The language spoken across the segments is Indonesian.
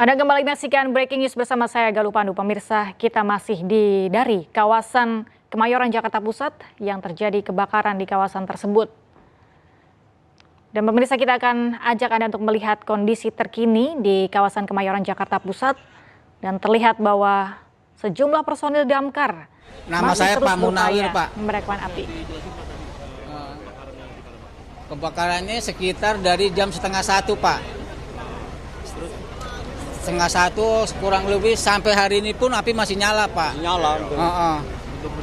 Anda kembali menyaksikan Breaking News bersama saya Galuh Pandu. Pemirsa, kita masih dari kawasan Kemayoran Jakarta Pusat yang terjadi kebakaran di kawasan tersebut. Dan pemirsa, kita akan ajak Anda untuk melihat kondisi terkini di kawasan Kemayoran Jakarta Pusat dan terlihat bahwa sejumlah personil damkar Nama saya Pak Munawir, Pak. Memadamkan api. Kebakarannya sekitar dari jam 12:30, Pak. 12:30 kurang lebih sampai hari ini pun api masih nyala, Pak. Nyala. Untuk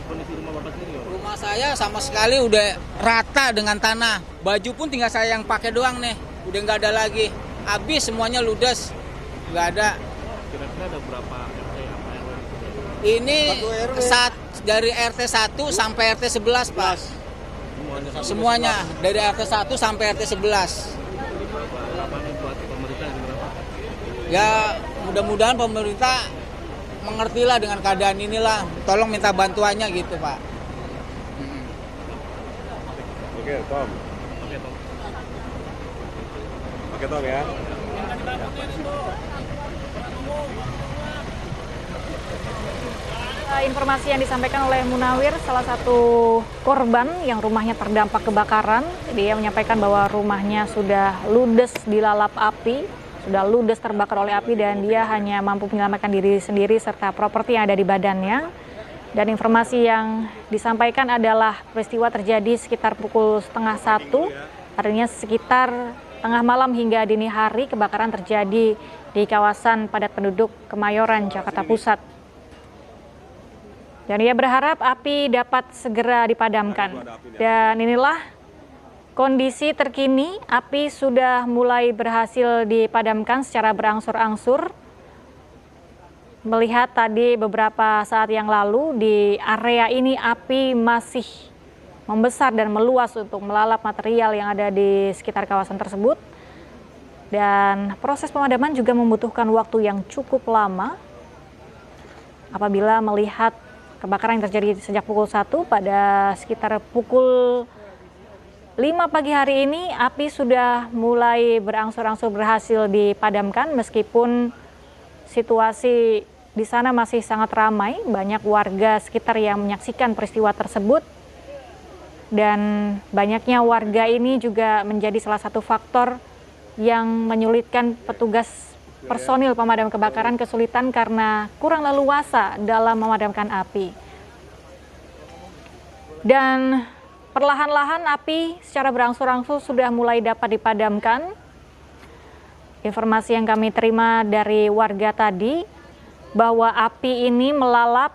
kondisi rumah Bapak sendiri? Rumah saya sama sekali udah rata dengan tanah. Baju pun tinggal saya yang pakai doang nih. Udah nggak ada lagi. Habis semuanya ludes. Nggak ada. Kira-kira ada berapa RT apa RW? Ini dari RT 1 sampai RT 11, Pak. Semuanya dari RT 1 sampai RT 11. Harapan buat pemerintah berapa? Ya mudah-mudahan pemerintah mengertilah dengan keadaan inilah. Tolong minta bantuannya gitu, Pak. Oke, Tom. Oke, Tom ya. Informasi yang disampaikan oleh Munawir, salah satu korban yang rumahnya terdampak kebakaran. Dia menyampaikan bahwa rumahnya sudah ludes dilalap api, sudah ludes terbakar oleh api dan dia hanya mampu menyelamatkan diri sendiri serta properti yang ada di badannya. Dan informasi yang disampaikan adalah peristiwa terjadi sekitar pukul 12:30, artinya sekitar tengah malam hingga dini hari. Kebakaran terjadi di kawasan padat penduduk Kemayoran, Jakarta Pusat. Dan ia berharap api dapat segera dipadamkan. Dan inilah kondisi terkini, api sudah mulai berhasil dipadamkan secara berangsur-angsur. Melihat tadi beberapa saat yang lalu di area ini api masih membesar dan meluas untuk melalap material yang ada di sekitar kawasan tersebut. Dan proses pemadaman juga membutuhkan waktu yang cukup lama. Apabila melihat kebakaran yang terjadi sejak pukul 1 pada sekitar pukul 5 pagi hari ini, api sudah mulai berangsur-angsur berhasil dipadamkan meskipun situasi di sana masih sangat ramai. Banyak warga sekitar yang menyaksikan peristiwa tersebut dan banyaknya warga ini juga menjadi salah satu faktor yang menyulitkan petugas personil pemadam kebakaran kesulitan karena kurang leluasa dalam memadamkan api. Dan perlahan-lahan api secara berangsur-angsur sudah mulai dapat dipadamkan. Informasi yang kami terima dari warga tadi bahwa api ini melalap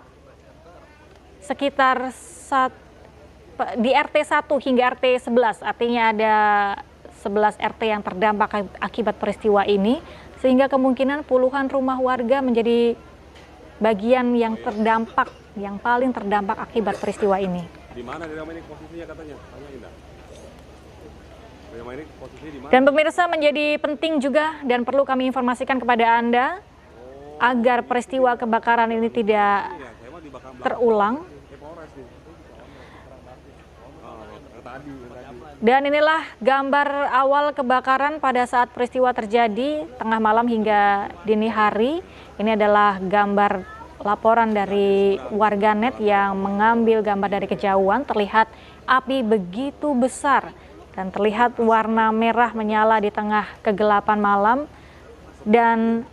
sekitar di RT 1 hingga RT 11, artinya ada 11 RT yang terdampak akibat peristiwa ini. Sehingga kemungkinan puluhan rumah warga menjadi bagian yang terdampak, yang paling terdampak akibat peristiwa ini. Di mana di rumah ini posisinya katanya? Tanya Indah. Di rumah ini posisinya di mana? Dan pemirsa, menjadi penting juga dan perlu kami informasikan kepada Anda agar peristiwa kebakaran ini tidak terulang. Dan inilah gambar awal kebakaran pada saat peristiwa terjadi tengah malam hingga dini hari. Ini adalah gambar laporan dari warganet yang mengambil gambar dari kejauhan. Terlihat api begitu besar dan terlihat warna merah menyala di tengah kegelapan malam dan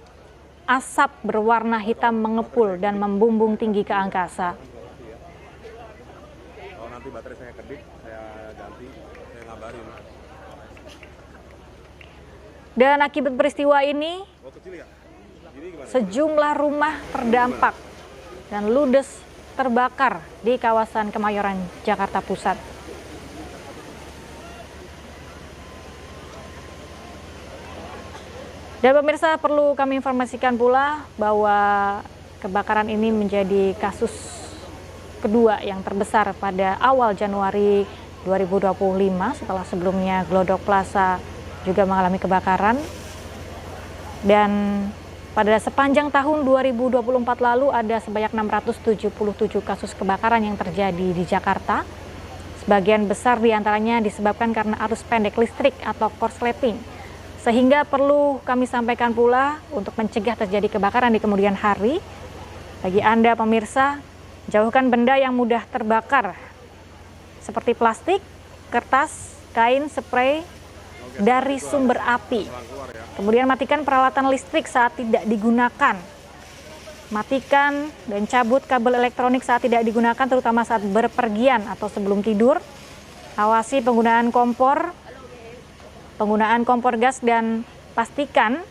asap berwarna hitam mengepul dan membumbung tinggi ke angkasa. Kalau nanti baterai saya kedip, saya ganti, saya ngabarin. Dan akibat peristiwa ini, sejumlah rumah terdampak dan ludes terbakar di kawasan Kemayoran, Jakarta Pusat. Dan pemirsa, perlu kami informasikan pula bahwa kebakaran ini menjadi kasus kedua yang terbesar pada awal Januari 2025 setelah sebelumnya Glodok Plaza juga mengalami kebakaran. Dan pada sepanjang tahun 2024 lalu ada sebanyak 677 kasus kebakaran yang terjadi di Jakarta. Sebagian besar diantaranya disebabkan karena arus pendek listrik atau korsleting. Sehingga perlu kami sampaikan pula untuk mencegah terjadi kebakaran di kemudian hari. Bagi Anda pemirsa, jauhkan benda yang mudah terbakar seperti plastik, kertas, kain, spray dari sumber api. Kemudian matikan peralatan listrik saat tidak digunakan. Matikan dan cabut kabel elektronik saat tidak digunakan, terutama saat berpergian atau sebelum tidur. Awasi penggunaan kompor gas dan pastikan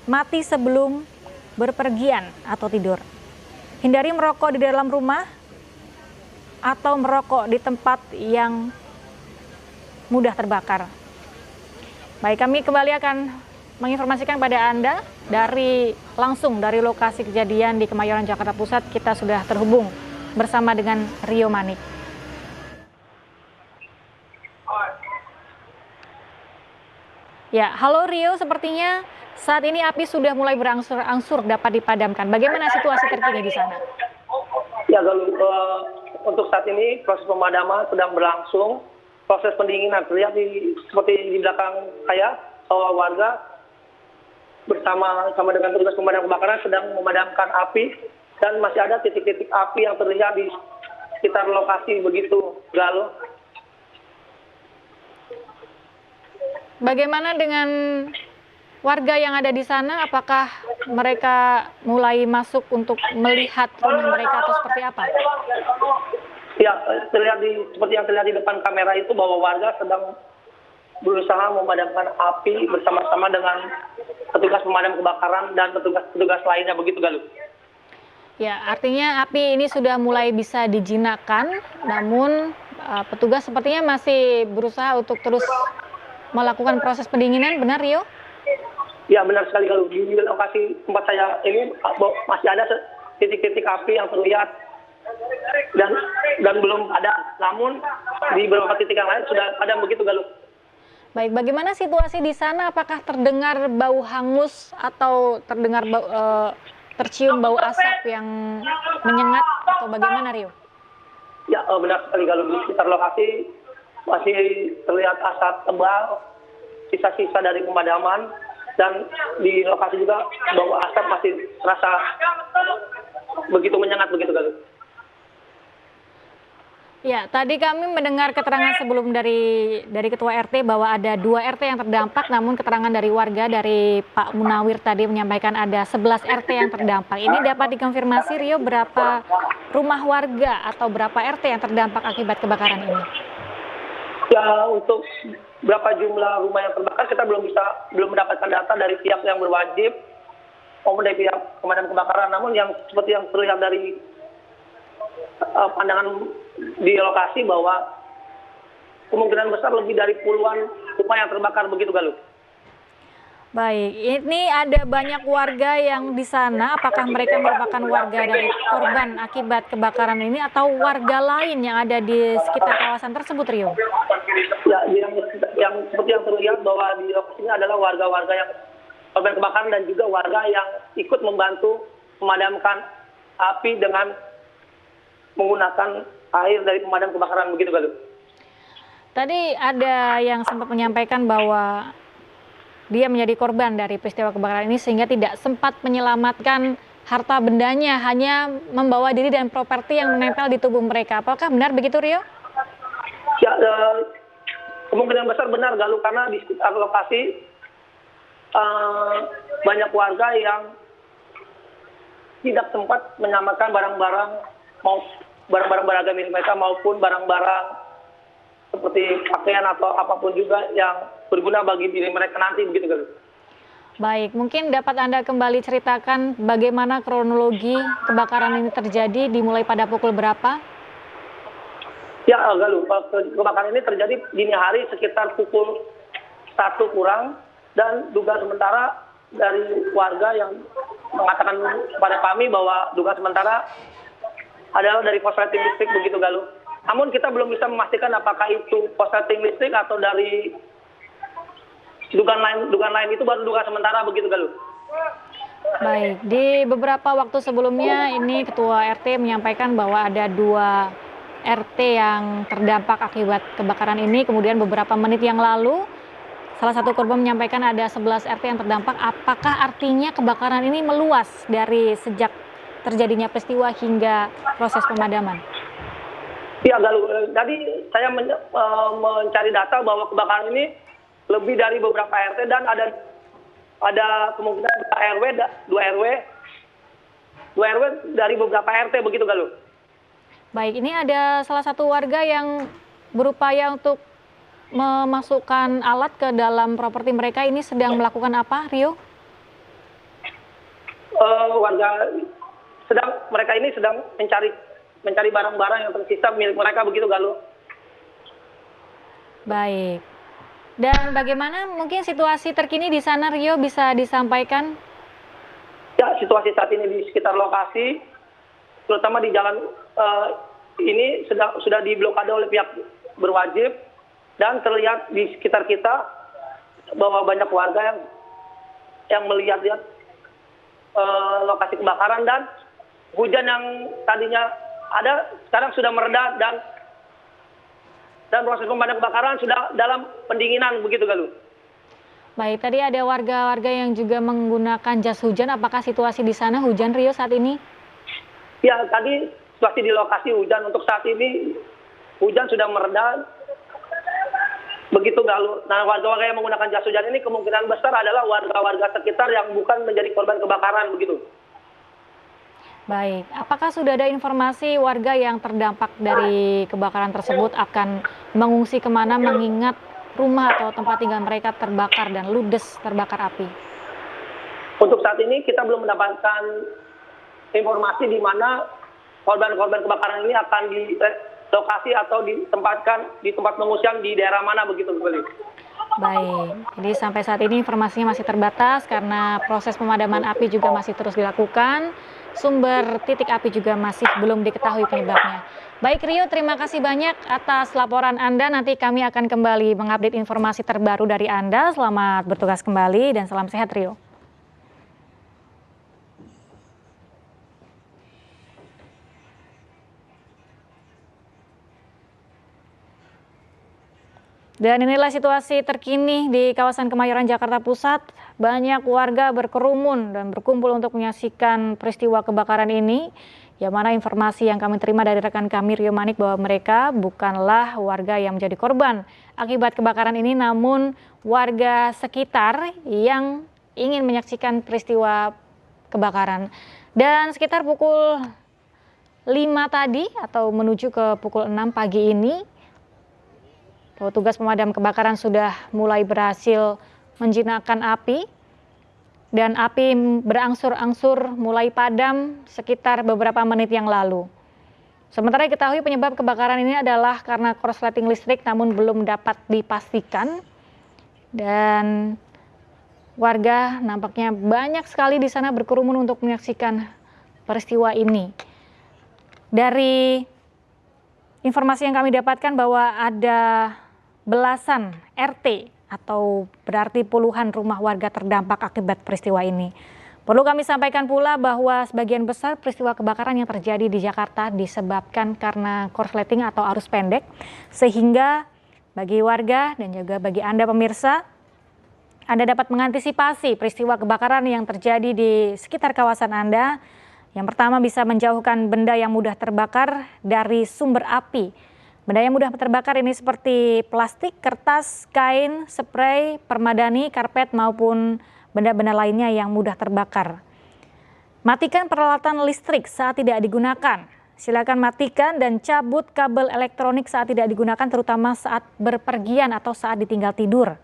mati sebelum berpergian atau tidur. Hindari merokok di dalam rumah atau merokok di tempat yang mudah terbakar. Baik, kami kembali akan menginformasikan pada Anda langsung dari lokasi kejadian di Kemayoran, Jakarta Pusat. Kita sudah terhubung bersama dengan Rio Manik. Ya, halo Rio, sepertinya saat ini api sudah mulai berangsur-angsur dapat dipadamkan. Bagaimana situasi terkini di sana? Ya, untuk saat ini proses pemadaman sedang berlangsung. Proses pendinginan terlihat seperti di belakang saya, bahwa warga bersama dengan petugas pemadam kebakaran sedang memadamkan api, dan masih ada titik-titik api yang terlihat di sekitar lokasi begitu, Galuh. Bagaimana dengan warga yang ada di sana? Apakah mereka mulai masuk untuk melihat rumah mereka atau seperti apa? Ya, seperti yang terlihat di depan kamera itu, bahwa warga sedang berusaha memadamkan api bersama-sama dengan petugas pemadam kebakaran dan petugas lainnya, begitu Galuh. Ya, artinya api ini sudah mulai bisa dijinakkan, namun petugas sepertinya masih berusaha untuk terus melakukan proses pendinginan, benar Rio? Ya, benar sekali Galuh. Di lokasi tempat saya ini masih ada titik-titik api yang terlihat dan belum ada. Namun di beberapa titik yang lain sudah ada, begitu Galuh. Baik, bagaimana situasi di sana? Apakah terdengar bau hangus atau terdengar tercium bau asap yang menyengat atau bagaimana Rio? Ya, benar sekali Galuh. Di sekitar lokasi masih terlihat asap tebal, sisa-sisa dari pemadaman, dan di lokasi juga bau asap masih terasa begitu menyengat, begitu Galuh. Ya, tadi kami mendengar keterangan sebelum dari Ketua RT bahwa ada 2 RT yang terdampak, namun keterangan dari warga dari Pak Munawir tadi menyampaikan ada 11 RT yang terdampak. Ini dapat dikonfirmasi Rio, berapa rumah warga atau berapa RT yang terdampak akibat kebakaran ini? Ya, untuk berapa jumlah rumah yang terbakar kita belum mendapatkan data dari pihak yang berwajib maupun dari pihak pemadam kebakaran. Namun yang seperti yang terlihat dari pandangan di lokasi, bahwa kemungkinan besar lebih dari puluhan rumah yang terbakar, begitu Galuh. Baik, ini ada banyak warga yang di sana. Apakah mereka merupakan warga dari korban akibat kebakaran ini atau warga lain yang ada di sekitar kawasan tersebut, Rio? Ya, yang seperti yang terlihat bahwa di lokasi ini adalah warga-warga yang korban kebakaran dan juga warga yang ikut membantu memadamkan api dengan menggunakan air dari pemadam kebakaran, begitu Galuh. Tadi ada yang sempat menyampaikan bahwa dia menjadi korban dari peristiwa kebakaran ini sehingga tidak sempat menyelamatkan harta bendanya, hanya membawa diri dan properti yang menempel di tubuh mereka. Apakah benar begitu, Rio? Ya, kemungkinan besar benar Galuh, karena di sekitar lokasi banyak warga yang tidak sempat menyelamatkan barang-barang beragam milik mereka maupun barang-barang seperti pakaian atau apapun juga yang berguna bagi diri mereka nanti, begitu Galuh. Baik, mungkin dapat Anda kembali ceritakan bagaimana kronologi kebakaran ini terjadi, dimulai pada pukul berapa? Ya Galuh, kebakaran ini terjadi dini hari sekitar pukul 1 kurang, dan dugaan sementara dari warga yang mengatakan kepada kami bahwa dugaan sementara adalah dari korsleting listrik, begitu Galuh. Namun kita belum bisa memastikan apakah itu korsleting listrik atau dari dugaan lain itu baru dugaan sementara, begitu Galuh. Baik, di beberapa waktu sebelumnya ini Ketua RT menyampaikan bahwa ada 2 RT yang terdampak akibat kebakaran ini. Kemudian beberapa menit yang lalu salah satu korban menyampaikan ada 11 RT yang terdampak. Apakah artinya kebakaran ini meluas dari sejak terjadinya peristiwa hingga proses pemadaman? Ya, Galuh, tadi saya mencari data bahwa kebakaran ini lebih dari beberapa RT dan ada kemungkinan 2 RW dari beberapa RT, begitu Galuh. Baik, ini ada salah satu warga yang berupaya untuk memasukkan alat ke dalam properti mereka. Ini sedang melakukan apa, Rio? Mereka ini sedang mencari barang-barang yang tersisa milik mereka, begitu Galuh. Baik. Dan bagaimana mungkin situasi terkini di sana, Rio, bisa disampaikan? Ya, situasi saat ini di sekitar lokasi, terutama di jalan ini sudah diblokade oleh pihak berwajib, dan terlihat di sekitar kita bahwa banyak warga yang melihat lokasi kebakaran, dan hujan yang tadinya ada sekarang sudah mereda, dan proses pemadam kebakaran sudah dalam pendinginan, begitu Galuh. Baik, tadi ada warga-warga yang juga menggunakan jas hujan. Apakah situasi di sana hujan, Rio, saat ini? Ya, tadi situasi di lokasi hujan. Untuk saat ini hujan sudah mereda, begitu Galuh. Nah, warga-warga yang menggunakan jas hujan ini kemungkinan besar adalah warga-warga sekitar yang bukan menjadi korban kebakaran, begitu. Baik, apakah sudah ada informasi warga yang terdampak dari kebakaran tersebut akan mengungsi kemana, mengingat rumah atau tempat tinggal mereka terbakar dan ludes terbakar api? Untuk saat ini kita belum mendapatkan informasi di mana korban-korban kebakaran ini akan dilokasi atau ditempatkan di tempat pengungsian di daerah mana, begitu Galuh. Baik, jadi sampai saat ini informasinya masih terbatas karena proses pemadaman api juga masih terus dilakukan. Sumber titik api juga masih belum diketahui penyebabnya. Baik Rio, terima kasih banyak atas laporan Anda. Nanti kami akan kembali mengupdate informasi terbaru dari Anda. Selamat bertugas kembali dan salam sehat Rio. Dan inilah situasi terkini di kawasan Kemayoran, Jakarta Pusat. Banyak warga berkerumun dan berkumpul untuk menyaksikan peristiwa kebakaran ini. Yang mana informasi yang kami terima dari rekan kami Rio Manik bahwa mereka bukanlah warga yang menjadi korban akibat kebakaran ini, namun warga sekitar yang ingin menyaksikan peristiwa kebakaran. Dan sekitar pukul 5 tadi atau menuju ke pukul 6 pagi ini, petugas pemadam kebakaran sudah mulai berhasil menjinakkan api dan api berangsur-angsur mulai padam sekitar beberapa menit yang lalu. Sementara diketahui penyebab kebakaran ini adalah karena korsleting listrik, namun belum dapat dipastikan. Dan warga nampaknya banyak sekali di sana berkerumun untuk menyaksikan peristiwa ini. Dari informasi yang kami dapatkan bahwa ada belasan RT atau berarti puluhan rumah warga terdampak akibat peristiwa ini. Perlu kami sampaikan pula bahwa sebagian besar peristiwa kebakaran yang terjadi di Jakarta disebabkan karena korsleting atau arus pendek, sehingga bagi warga dan juga bagi Anda pemirsa, Anda dapat mengantisipasi peristiwa kebakaran yang terjadi di sekitar kawasan Anda. Yang pertama, bisa menjauhkan benda yang mudah terbakar dari sumber api. Benda yang mudah terbakar ini seperti plastik, kertas, kain, spray, permadani, karpet maupun benda-benda lainnya yang mudah terbakar. Matikan peralatan listrik saat tidak digunakan. Silakan matikan dan cabut kabel elektronik saat tidak digunakan, terutama saat berpergian atau saat ditinggal tidur.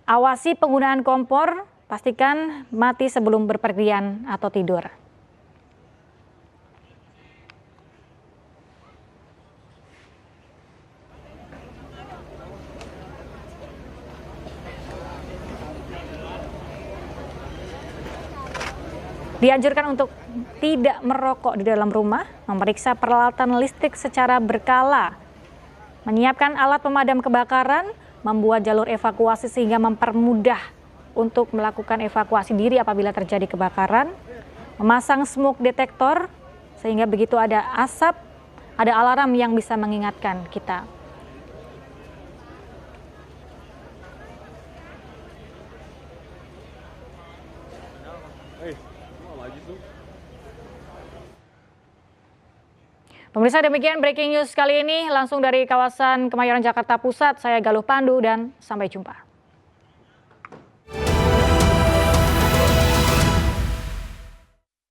Awasi penggunaan kompor, pastikan mati sebelum berpergian atau tidur. Dianjurkan untuk tidak merokok di dalam rumah, memeriksa peralatan listrik secara berkala, menyiapkan alat pemadam kebakaran, membuat jalur evakuasi sehingga mempermudah untuk melakukan evakuasi diri apabila terjadi kebakaran, memasang smoke detector sehingga begitu ada asap, ada alarm yang bisa mengingatkan kita. Maju tuh. Pemirsa, demikian breaking news kali ini langsung dari kawasan Kemayoran Jakarta Pusat. Saya Galuh Pandu dan sampai jumpa.